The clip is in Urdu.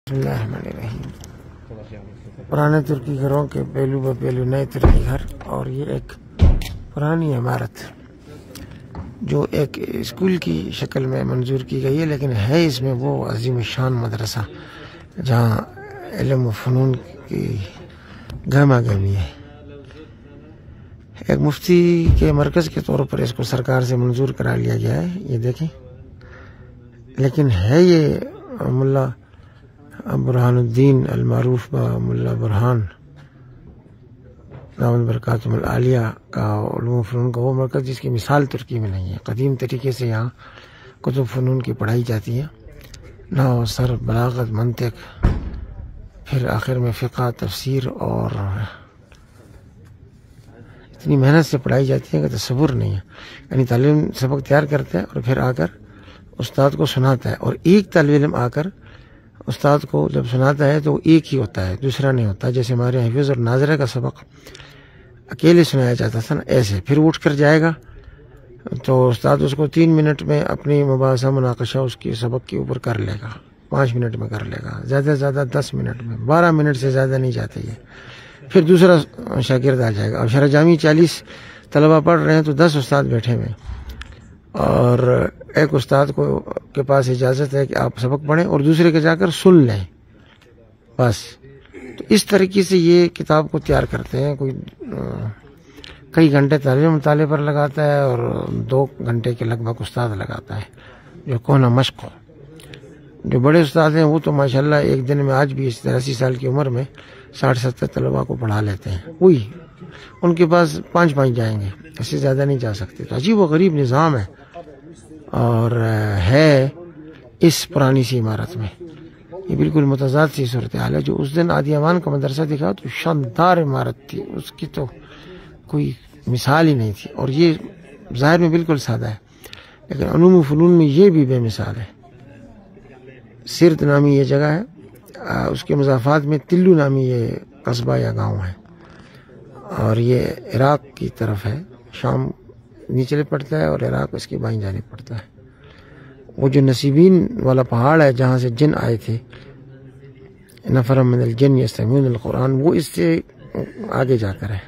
بسم اللہ الرحمن الرحیم۔ پرانے ترکی گھروں کے پہلو بہ پہلو نئے ترکی گھر، اور یہ ایک پرانی عمارت جو ایک اسکول کی شکل میں منظور کی گئی ہے، لیکن ہے اس میں وہ عظیم الشان مدرسہ جہاں علم و فنون کی گہما گہمی ہے۔ ایک مفتی کے مرکز کے طور پر اس کو سرکار سے منظور کرا لیا گیا ہے، یہ دیکھیں، لیکن ہے یہ ملا برہان الدین المعروف با ملا برہان دامت برکاتہم العالیہ کا علوم و فنون کا وہ مرکز جس کی مثال ترکی میں نہیں ہے۔ قدیم طریقے سے یہاں کتب فنون کی پڑھائی جاتی ہے، نحو صرف بلاغت منطق، پھر آخر میں فقہ تفسیر، اور اتنی محنت سے پڑھائی جاتی ہے کہ تصور نہیں ہے۔ یعنی طالب علم سبق تیار کرتا ہے اور پھر آ کر استاد کو سناتا ہے، اور ایک طالب علم آ کر استاد کو جب سناتا ہے تو وہ ایک ہی ہوتا ہے، دوسرا نہیں ہوتا۔ جیسے ہمارے حفظ اور ناظرہ کا سبق اکیلے سنایا جاتا تھا نا، ایسے پھر اٹھ کر جائے گا تو استاد اس کو 3 منٹ میں اپنی مباحثہ مناقشہ اس کی سبق کے اوپر کر لے گا، 5 منٹ میں کر لے گا، زیادہ سے زیادہ 10 منٹ میں، 12 منٹ سے زیادہ نہیں جاتے یہ۔ پھر دوسرا شاگرد آ جائے گا۔ اب شرح جامی 40 طلبہ پڑھ رہے ہیں تو 10 استاد بیٹھے ہوئے ہیں، اور ایک استاد کو کے پاس اجازت ہے کہ آپ سبق پڑھیں اور دوسرے کے جا کر سن لیں، بس۔ تو اس طریقے سے یہ کتاب کو تیار کرتے ہیں۔ کوئی کئی گھنٹے طالب مطالعے پر لگاتا ہے اور 2 گھنٹے کے لگ بھگ استاد لگاتا ہے، جو کونا مشق ہو۔ جو بڑے استاد ہیں وہ تو ماشاءاللہ ایک دن میں آج بھی 83 سال کی عمر میں 60-70 طلباء کو پڑھا لیتے ہیں، وہی ان کے پاس 5 جائیں گے، اس سے زیادہ نہیں جا سکتے۔ تو عجیب و غریب نظام ہے، اور ہے اس پرانی سی عمارت میں۔ یہ بالکل متضاد سی صورتحال ہے۔ جو اس دن عادی امان کا مدرسہ دکھا تو شاندار عمارت تھی، اس کی تو کوئی مثال ہی نہیں تھی، اور یہ ظاہر میں بالکل سادہ ہے، لیکن علوم و فنون میں یہ بھی بے مثال ہے۔ سرت نامی یہ جگہ ہے، اس کے مضافات میں تلو نامی یہ قصبہ یا گاؤں ہے، اور یہ عراق کی طرف ہے، شام نیچلے پڑتا ہے اور عراق اس کی بائیں جانب پڑتا ہے۔ وہ جو نصیبین والا پہاڑ ہے جہاں سے جن آئے تھے، نفر من الجن یستمعون القرآن، وہ اس سے آگے جا کر ہے۔